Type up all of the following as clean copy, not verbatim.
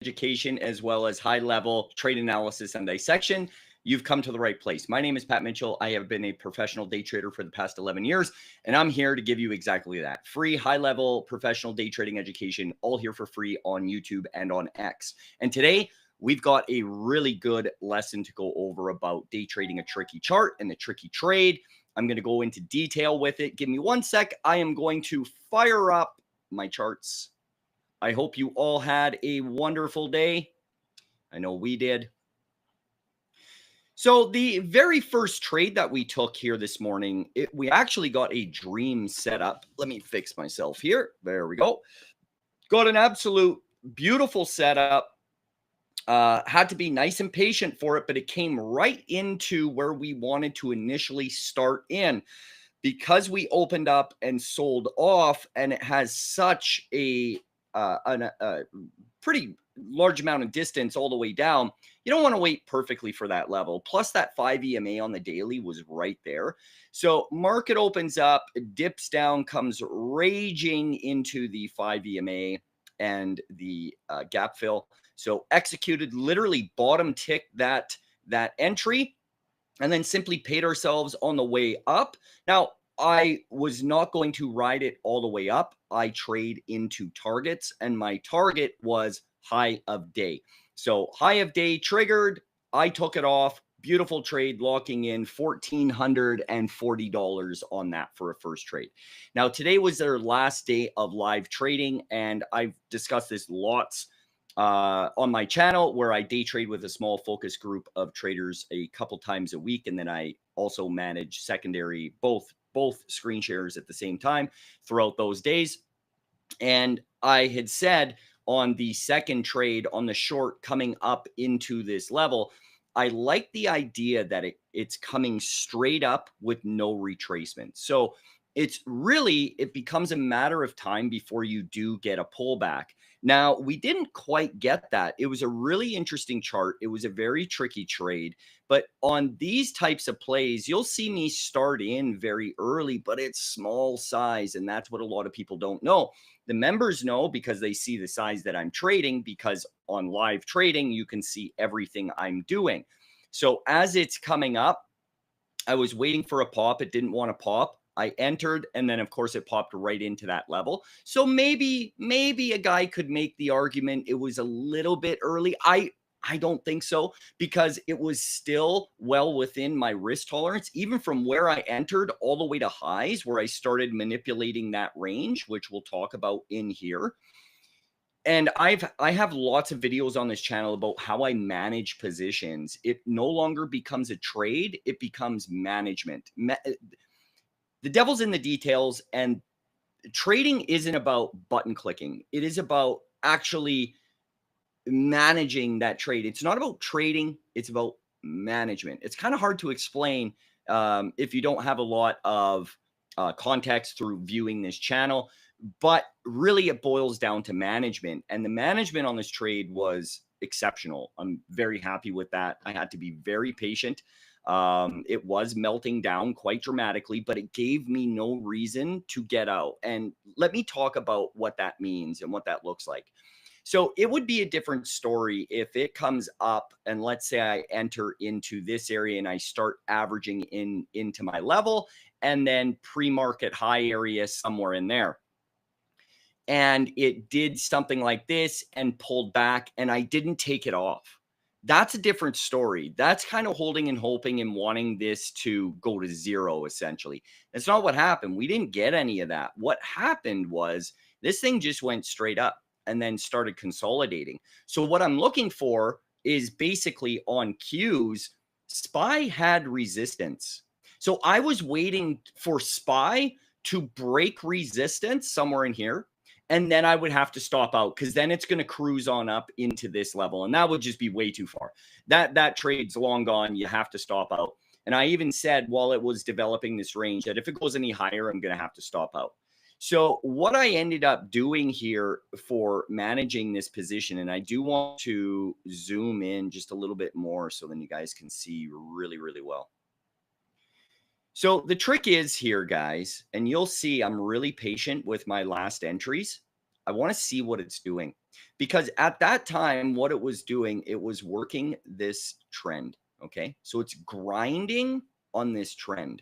education as well as high-level trade analysis and dissection, you've come to the right place. My name is Pat Mitchell. I have been a professional day trader for the past 11 years, and I'm here to give you exactly that. Free, high-level professional day trading education, all here for free on YouTube and on X. And today, we've got a really good lesson to go over about day trading a tricky chart and a tricky trade. I'm going to go into detail with it. Give me one sec. I am going to fire up my charts. I hope you all had a wonderful day. I know we did. So the very first trade that we took here this morning, we actually got a dream setup. Let me fix myself here. There we go. Got an absolute beautiful setup. Had to be nice and patient for it, but it came right into where we wanted to initially start in. Because we opened up and sold off, and it has such a pretty large amount of distance all the way down, you don't want to wait perfectly for that level. Plus, that 5 EMA on the daily was right there. So market opens up, dips down, comes raging into the 5 EMA and the gap fill. So executed, literally bottom ticked that entry, and then simply paid ourselves on the way up. Now, I was not going to ride it all the way up. I trade into targets, and my target was high of day. So high of day triggered. I took it off. Beautiful trade, locking in $1,440 on that for a first trade. Now, today was their last day of live trading, and I've discussed this lots on my channel, where I day trade with a small focus group of traders a couple times a week. And then I also manage secondary, both screen shares at the same time throughout those days. And I had said on the second trade on the short coming up into this level, I like the idea that it's coming straight up with no retracement. So it becomes a matter of time before you do get a pullback. Now, we didn't quite get that. It was a really interesting chart. It was a very tricky trade. But on these types of plays, you'll see me start in very early, but it's small size. And that's what a lot of people don't know. The members know because they see the size that I'm trading, because on live trading, you can see everything I'm doing. So as it's coming up, I was waiting for a pop. It didn't want to pop. I entered, and then of course it popped right into that level. So maybe a guy could make the argument it was a little bit early. I don't think so, because it was still well within my risk tolerance, even from where I entered all the way to highs, where I started manipulating that range, which we'll talk about in here. And I have lots of videos on this channel about how I manage positions. It no longer becomes a trade, it becomes management. The devil's in the details, and trading isn't about button clicking. It is about actually managing that trade. It's not about trading. It's about management. It's kind of hard to explain if you don't have a lot of context through viewing this channel, but really it boils down to management, and the management on this trade was exceptional. I'm very happy with that. I had to be very patient. It was melting down quite dramatically, but it gave me no reason to get out. And let me talk about what that means and what that looks like. So it would be a different story if it comes up and let's say I enter into this area and I start averaging into my level, and then pre-market high area somewhere in there. And it did something like this and pulled back, and I didn't take it off. That's a different story. That's kind of holding and hoping and wanting this to go to zero, essentially. That's not what happened. We didn't get any of that. What happened was this thing just went straight up and then started consolidating. So what I'm looking for is basically on cues, SPY had resistance. So I was waiting for SPY to break resistance somewhere in here, and then I would have to stop out, because then it's going to cruise on up into this level, and that would just be way too far. That trade's long gone. You have to stop out. And I even said while it was developing this range that if it goes any higher, I'm going to have to stop out. So what I ended up doing here for managing this position, and I do want to zoom in just a little bit more so then you guys can see really, really well. So the trick is here, guys, and you'll see I'm really patient with my last entries. I want to see what it's doing. Because at that time, what it was doing, it was working this trend. Okay. So it's grinding on this trend.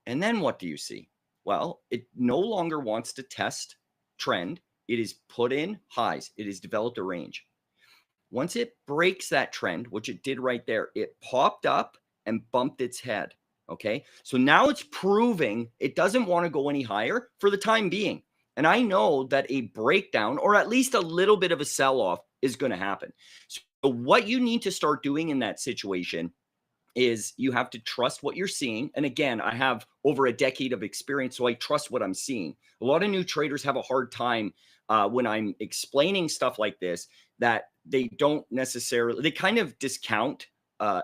And then what do you see? Well, it no longer wants to test trend. It is put in highs. It has developed a range. Once it breaks that trend, which it did right there, it popped up and bumped its head. Okay. So now it's proving it doesn't want to go any higher for the time being. And I know that a breakdown or at least a little bit of a sell off is going to happen. So, what you need to start doing in that situation is you have to trust what you're seeing. And again, I have over a decade of experience, so I trust what I'm seeing. A lot of new traders have a hard time when I'm explaining stuff like this, that they don't necessarily, they kind of discount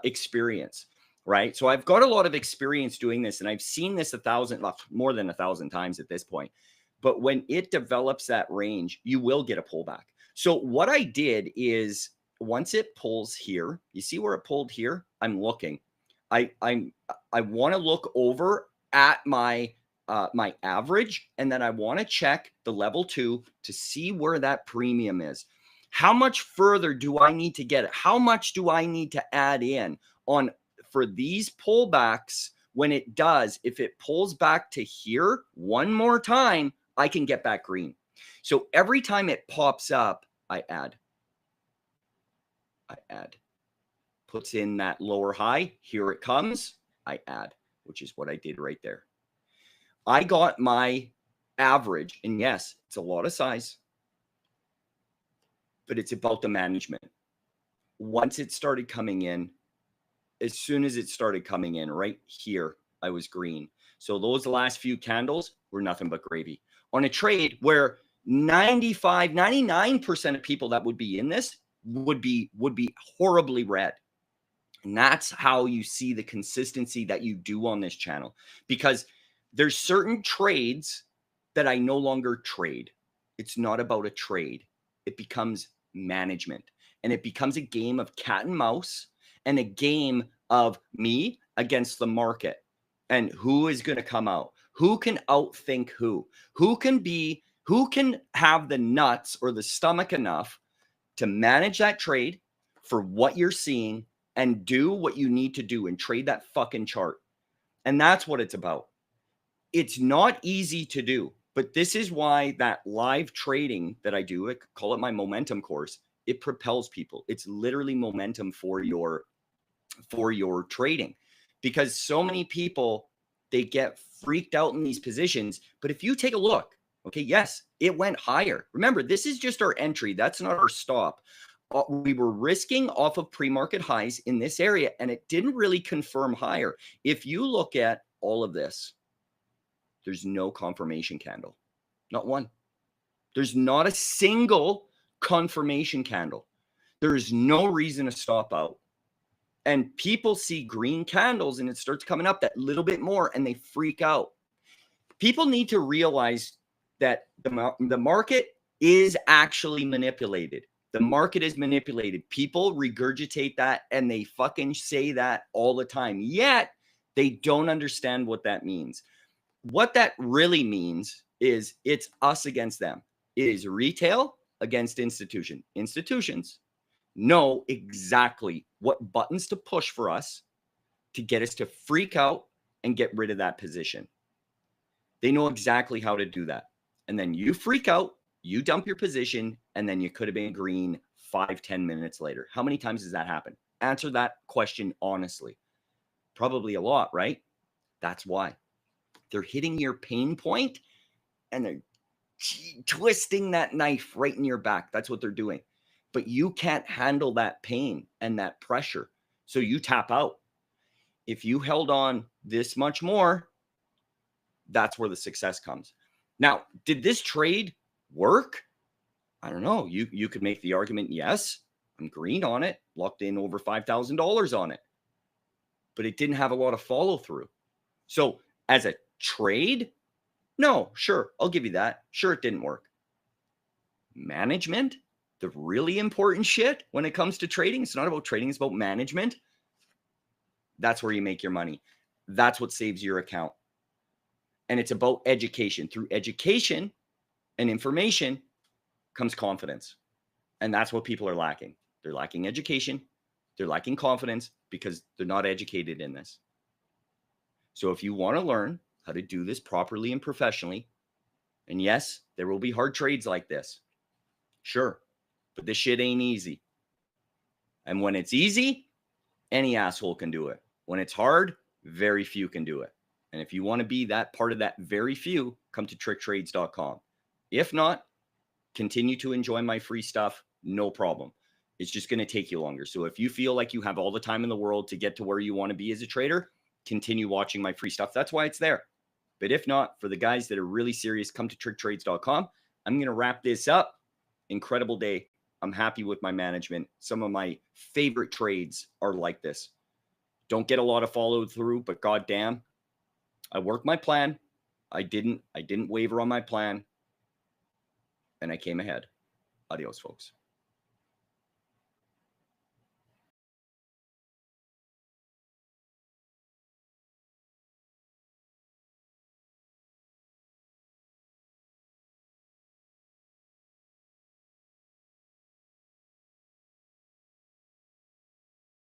experience, right? So I've got a lot of experience doing this, and I've seen this more than 1,000 times at this point. But when it develops that range, you will get a pullback. So what I did is, once it pulls here, you see where it pulled here? I'm looking. I want to look over at my my average, and then I want to check the level 2 to see where that premium is. How much further do I need to get it? How much do I need to add in on for these pullbacks? When it does, if it pulls back to here one more time, I can get back green. So every time it pops up, I add. Puts in that lower high. Here it comes. I add, which is what I did right there. I got my average, and yes, it's a lot of size, but it's about the management. Once it started coming in, as soon as it started coming in right here, I was green. So those last few candles were nothing but gravy. On a trade where 95, 99% of people that would be in this would be horribly red. And that's how you see the consistency that you do on this channel, because there's certain trades that I no longer trade. It's not about a trade. It becomes management, and it becomes a game of cat and mouse, and a game of me against the market, and who is going to come out, who can outthink who can have the nuts or the stomach enough to manage that trade for what you're seeing and do what you need to do and trade that fucking chart. And that's what it's about. It's not easy to do, but this is why that live trading that I do, I call it my momentum course, it propels people. It's literally momentum for your trading, because so many people, they get freaked out in these positions. But if you take a look, okay, yes, it went higher. Remember, this is just our entry. That's not our stop. We were risking off of pre-market highs in this area, and it didn't really confirm higher. If you look at all of this, there's no confirmation candle, not one. There's not a single confirmation candle. There is no reason to stop out. And people see green candles and it starts coming up that little bit more and they freak out. People need to realize that the market is actually manipulated. The market is manipulated. People regurgitate that and they fucking say that all the time. Yet they don't understand what that means. What that really means is it's us against them. It is retail against institution. Institutions know exactly what buttons to push for us to get us to freak out and get rid of that position. They know exactly how to do that. And then you freak out, you dump your position, and then you could have been green 5-10 minutes later. How many times does that happen? Answer that question honestly. Probably a lot, right? That's why. They're hitting your pain point and they're twisting that knife right in your back. That's what they're doing. But you can't handle that pain and that pressure. So you tap out. If you held on this much more, that's where the success comes. Now, did this trade work? I don't know. You could make the argument, yes, I'm green on it, locked in over $5,000 on it. But it didn't have a lot of follow through. So as a trade, no, sure, I'll give you that. Sure, it didn't work. Management, the really important shit when it comes to trading, it's not about trading, it's about management. That's where you make your money. That's what saves your account. And it's about education. Through education and information, comes confidence. And that's what people are lacking. They're lacking education. They're lacking confidence because they're not educated in this. So if you want to learn how to do this properly and professionally, and yes, there will be hard trades like this. Sure. But this shit ain't easy. And when it's easy, any asshole can do it. When it's hard, very few can do it. And if you want to be that part of that very few, come to tricktrades.com. If not, continue to enjoy my free stuff. No problem. It's just going to take you longer. So if you feel like you have all the time in the world to get to where you want to be as a trader, continue watching my free stuff. That's why it's there. But if not, for the guys that are really serious, come to tricktrades.com. I'm going to wrap this up. Incredible day. I'm happy with my management. Some of my favorite trades are like this. Don't get a lot of follow through, but goddamn, I worked my plan. I didn't waver on my plan, and I came ahead. Adios, folks.